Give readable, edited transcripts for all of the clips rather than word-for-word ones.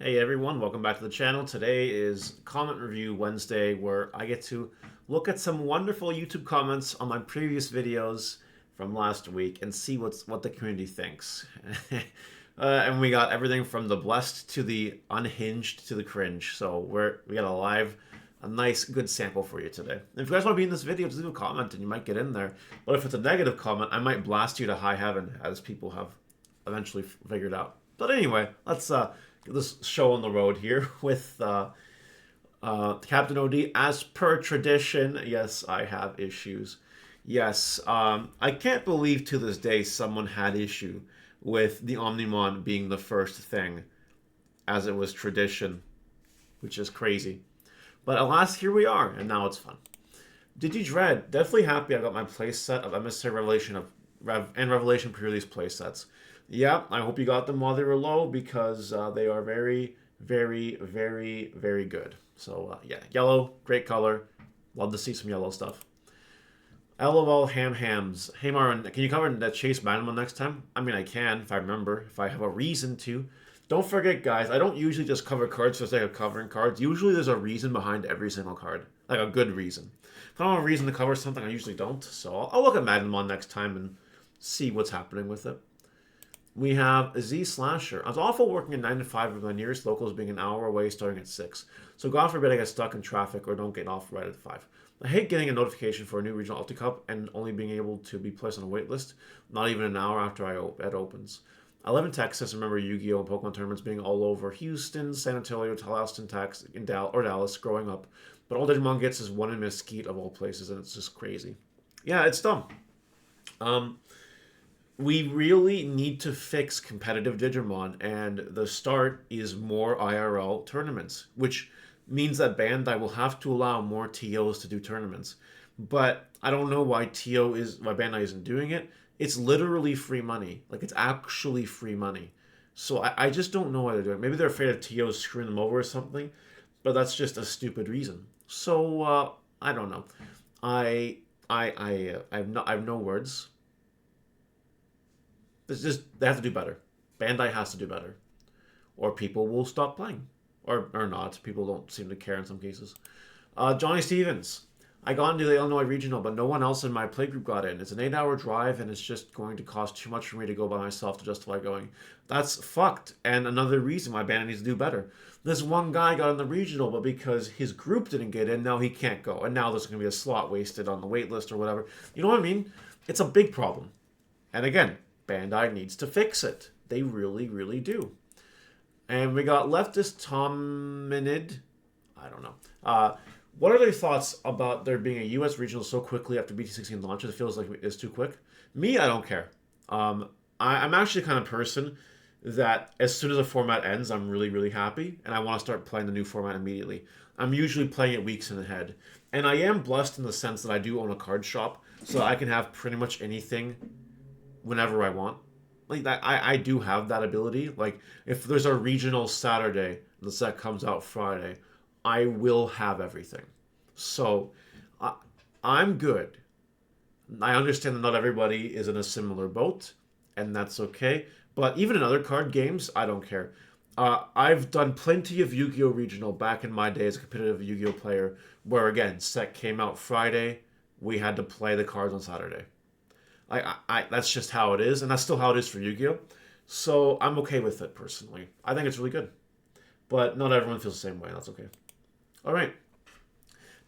Hey everyone, welcome back to the channel. Today is Comment Review Wednesday where I get to look at some wonderful YouTube comments on my previous videos from last week and see what the community thinks. And we got everything from the blessed to the unhinged to the cringe. So we got a nice good sample for you today. And if you guys want to be in this video, just leave a comment and you might get in there. But if it's a negative comment, I might blast you to high heaven, as people have eventually figured out. But anyway, let's get this show on the road here with Captain OD. As per tradition, yes, I have issues. Yes, I can't believe to this day someone had issue with the Omnimon being the first thing, as it was tradition, which is crazy. But alas, here we are, and now it's fun. Did you dread? Definitely happy I got my playset of Emissary Revelation and Revelation pre-release playsets. Yeah, I hope you got them while they were low because they are very, very, very, very good. So yeah, yellow, great color. Love to see some yellow stuff. LOL hams. Hey Marvin, can you cover that Chase Bannerman next time? I mean, I can if I remember, if I have a reason to. Don't forget, guys, I don't usually just cover cards for the sake of covering cards. Usually there's a reason behind every single card. Like a good reason. If I don't have a reason to cover something, I usually don't. So I'll look at Magnumon next time and see what's happening with it. We have Z Slasher. I was awful working at 9 to 5 with my nearest locals being an hour away starting at 6. So God forbid I get stuck in traffic or don't get off right at 5. I hate getting a notification for a new regional Ulti Cup and only being able to be placed on a wait list not even an hour after it opens. I live in Texas and remember Yu-Gi-Oh! And Pokemon tournaments being all over Houston, San Antonio, Tallahassee, Texas, or Dallas growing up. But all Digimon gets is one in Mesquite of all places, and it's just crazy. Yeah, it's dumb. We really need to fix competitive Digimon, and the start is more IRL tournaments, which means that Bandai will have to allow more TOs to do tournaments. But I don't know why Bandai isn't doing it. It's literally free money. Like, it's actually free money. So I just don't know why they're doing it. Maybe they're afraid of TOs screwing them over or something, but that's just a stupid reason. So I don't know. I have no words. It's just they have to do better. Bandai has to do better, or people will stop playing, or not. People don't seem to care in some cases. Johnny Stevens. I got into the Illinois Regional, but no one else in my playgroup got in. It's an 8-hour drive, and it's just going to cost too much for me to go by myself to justify going. That's fucked, and another reason why Bandai needs to do better. This one guy got in the regional, but because his group didn't get in, now he can't go. And now there's going to be a slot wasted on the wait list or whatever. You know what I mean? It's a big problem. And again, Bandai needs to fix it. They really, really do. And we got leftist Tominid. I don't know. What are their thoughts about there being a U.S. regional so quickly after BT16 launches? It feels like it's too quick. Me, I don't care. I'm actually the kind of person that as soon as a format ends, I'm really, really happy, and I want to start playing the new format immediately. I'm usually playing it weeks in ahead. And I am blessed in the sense that I do own a card shop, so I can have pretty much anything whenever I want. Like that, I do have that ability. Like if there's a regional Saturday and the set comes out Friday, I will have everything. So I'm good. I understand that not everybody is in a similar boat, and that's okay. But even in other card games, I don't care. I've done plenty of Yu-Gi-Oh! Regional back in my day as a competitive Yu-Gi-Oh! Player, where again, set came out Friday, we had to play the cards on Saturday. That's just how it is, and that's still how it is for Yu-Gi-Oh! So I'm okay with it personally. I think it's really good, but not everyone feels the same way, and that's okay. All right.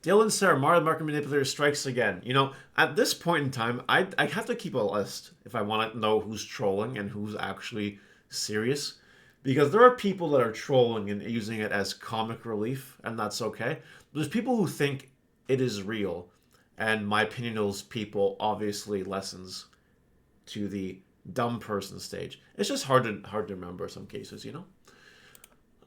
Dylan Sarah, Mario the Market Manipulator strikes again. You know, at this point in time, I have to keep a list if I want to know who's trolling and who's actually serious. Because there are people that are trolling and using it as comic relief, and that's okay. There's people who think it is real, and my opinion of those people obviously lessens to the dumb person stage. It's just hard to remember in some cases, you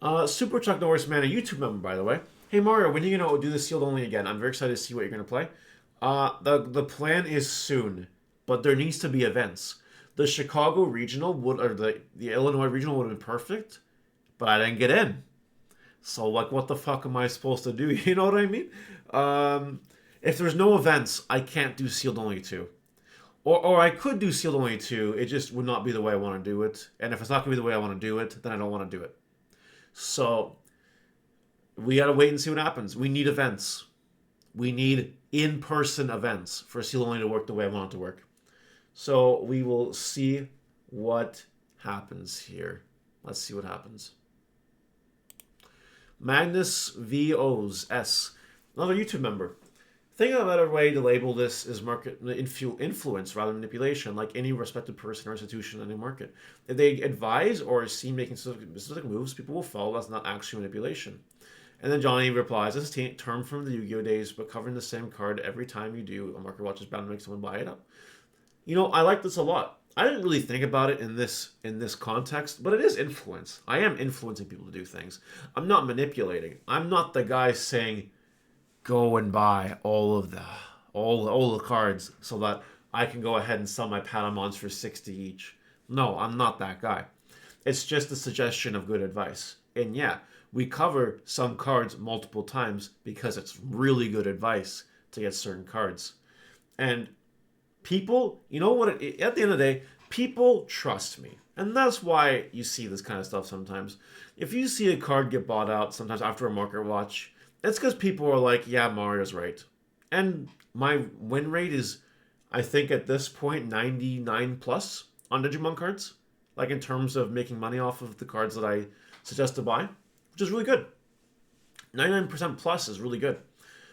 know? Super Chuck Norris Man, a YouTube member, by the way. Hey Mario, when are you gonna do the sealed only again? I'm very excited to see what you're gonna play. The plan is soon, but there needs to be events. The Chicago regional or the Illinois regional would have been perfect, but I didn't get in. So like, what the fuck am I supposed to do? You know what I mean? If there's no events, I can't do sealed only 2. Or I could do sealed only 2. It just would not be the way I want to do it. And if it's not gonna be the way I want to do it, then I don't want to do it. So we got to wait and see what happens. We need events. We need in-person events for Seal Only to work the way I want it to work. So we will see what happens here. Let's see what happens. Magnus VOs S, another YouTube member. Think of a better way to label this is market influence rather than manipulation, like any respected person or institution in a market. If they advise or are seen making specific moves, people will follow. That's not actually manipulation. And then Johnny replies, this is a term from the Yu-Gi-Oh days, but covering the same card every time you do, a market watch is bound to make someone buy it up. You know, I like this a lot. I didn't really think about it in this context, but it is influence. I am influencing people to do things. I'm not manipulating. I'm not the guy saying, go and buy all the cards so that I can go ahead and sell my Patamons for 60 each. No, I'm not that guy. It's just a suggestion of good advice. And yeah, we cover some cards multiple times because it's really good advice to get certain cards. And people, you know what, at the end of the day, people trust me. And that's why you see this kind of stuff sometimes. If you see a card get bought out sometimes after a market watch, it's because people are like, yeah, Mario's right. And my win rate is, I think at this point, 99 plus on Digimon cards. Like in terms of making money off of the cards that I suggest to buy, which is really good. 99% plus is really good.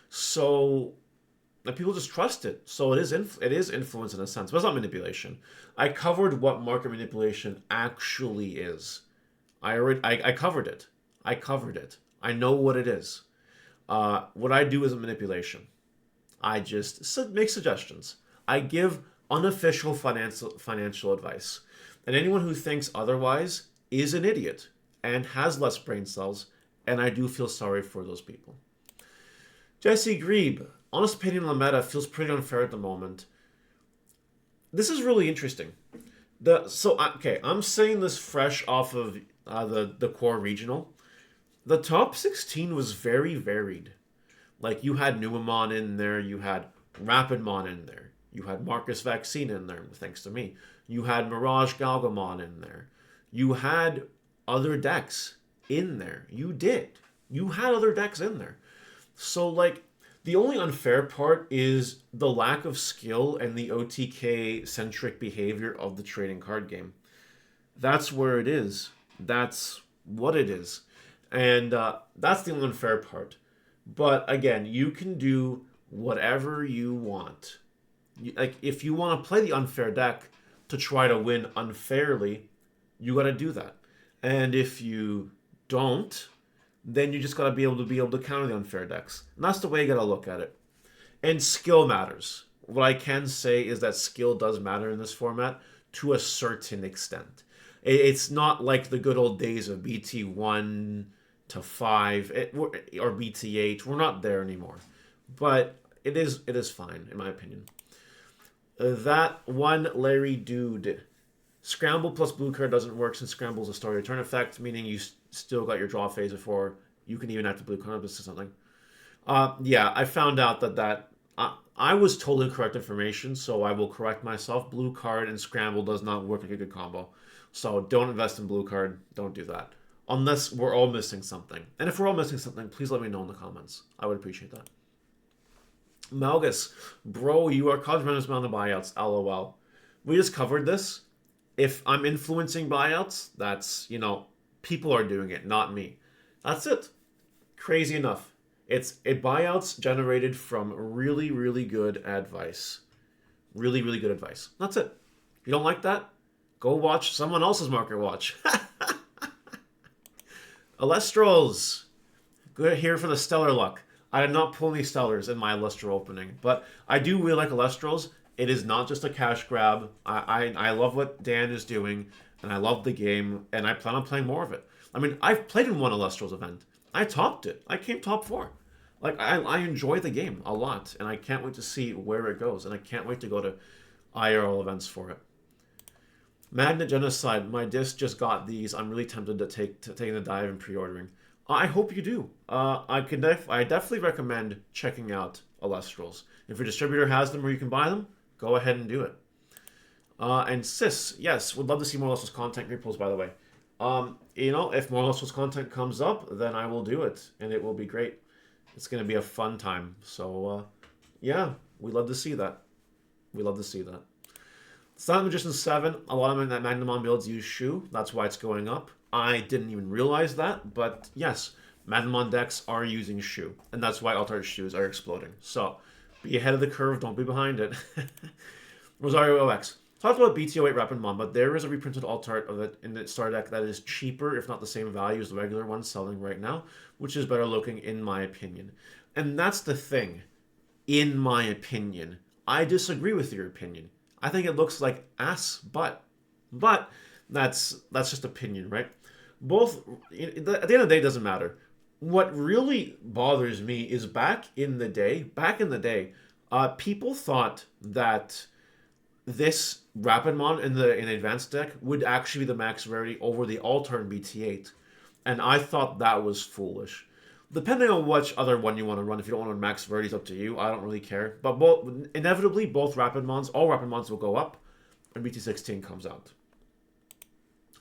So people just trust it. So it is influence in a sense, but it's not manipulation. I covered what market manipulation actually is. I covered it. I know what it is. What I do isn't manipulation. I just make suggestions. I give unofficial financial advice. And anyone who thinks otherwise is an idiot and has less brain cells, and I do feel sorry for those people. Jesse Grebe, honest opinion on the meta feels pretty unfair at the moment. This is really interesting. I'm saying this fresh off of the core regional. The top 16 was very varied. Like, you had Numamon in there, you had Rapidmon in there, you had Marcus Vaccine in there, thanks to me. You had Mirage Galgamon in there. You had other decks in there. You did. You had other decks in there. So, like, the only unfair part is the lack of skill and the OTK-centric behavior of the trading card game. That's where it is. That's what it is. And that's the only unfair part. But, again, you can do whatever you want. Like, if you want to play the unfair deck to try to win unfairly, you got to do that. And if you don't, then you just got to be able to counter the unfair decks. And that's the way you got to look at it. And skill matters. What I can say is that skill does matter in this format to a certain extent. It's not like the good old days of BT1 to 5 or BT8. We're not there anymore. But it is fine, in my opinion. That one Larry Dude. Scramble plus blue card doesn't work since Scramble is a story return effect, meaning you still got your draw phase before you can even active blue card or something. Yeah, I found out that I was told incorrect information, so I will correct myself. Blue card and Scramble does not work like a good combo. So don't invest in blue card. Don't do that. Unless we're all missing something. And if we're all missing something, please let me know in the comments. I would appreciate that. Malgus, bro, you are causing tremendous amount of buyouts. LOL. We just covered this. If I'm influencing buyouts, that's, people are doing it, not me. That's it. Crazy enough. It's buyouts generated from really, really good advice. Really, really good advice. That's it. If you don't like that, go watch someone else's market watch. Alestros. Good here for the stellar luck. I did not pull any stellars in my Alestro opening, but I do really like Alestros. It is not just a cash grab. I love what Dan is doing, and I love the game, and I plan on playing more of it. I mean, I've played in one Alestros event. I topped it. I came top 4. Like, I enjoy the game a lot, and I can't wait to see where it goes, and I can't wait to go to IRL events for it. Magnet Genocide. My disc just got these. I'm really tempted to take the dive and pre-ordering. I hope you do. I definitely recommend checking out Alestros. If your distributor has them or you can buy them, go ahead and do it. And Sis, yes, would love to see more Alestros content. Great post, by the way. You know, if more Lost Souls content comes up, then I will do it, and it will be great. It's going to be a fun time. So, yeah, we love to see that. We love to see that. Silent Magician 7, a lot of Magnamon builds use Shu. That's why it's going up. I didn't even realize that, but yes, Magnamon decks are using Shu, and that's why Altart Shus are exploding. So, be ahead of the curve, don't be behind it. Rosario OX. Talked about BT08 Rapidmon, but there is a reprinted Altart of it in the star deck that is cheaper, if not the same value as the regular one selling right now, which is better looking in my opinion. And that's the thing. In my opinion. I disagree with your opinion. I think it looks like ass butt. But that's just opinion, right? Both at the end of the day, it doesn't matter. What really bothers me is back in the day, people thought that this Rapidmon in the advanced deck would actually be the max rarity over the Altar in BT8, and I thought that was foolish. Depending on which other one you want to run, if you don't want to run max rarity, it's up to you. I don't really care. But inevitably, both Rapidmons, all Rapidmons will go up when BT16 comes out.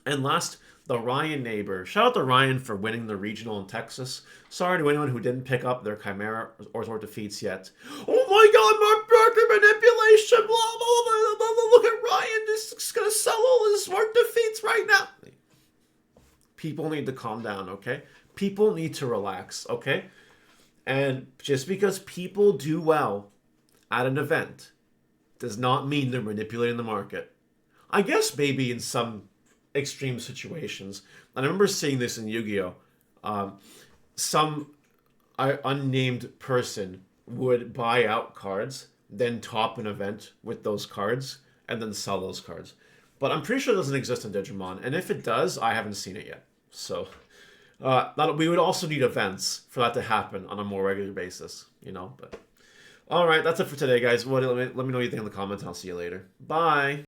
And last, the Ryan neighbor. Shout out to Ryan for winning the regional in Texas. Sorry to anyone who didn't pick up their Chimera or Zwart Defeats yet. Oh my god, market manipulation, blah, blah, blah, blah, look at Ryan, just gonna sell all his Zwart Defeats right now. People need to calm down, okay? People need to relax, okay? And just because people do well at an event does not mean they're manipulating the market. I guess maybe in some extreme situations. And I remember seeing this in Yu-Gi-Oh! Some unnamed person would buy out cards, then top an event with those cards, and then sell those cards. But I'm pretty sure it doesn't exist in Digimon, and if it does, I haven't seen it yet. So we would also need events for that to happen on a more regular basis, you know. But all right, that's it for today, guys. Let me know what you think in the comments. I'll see you later. Bye.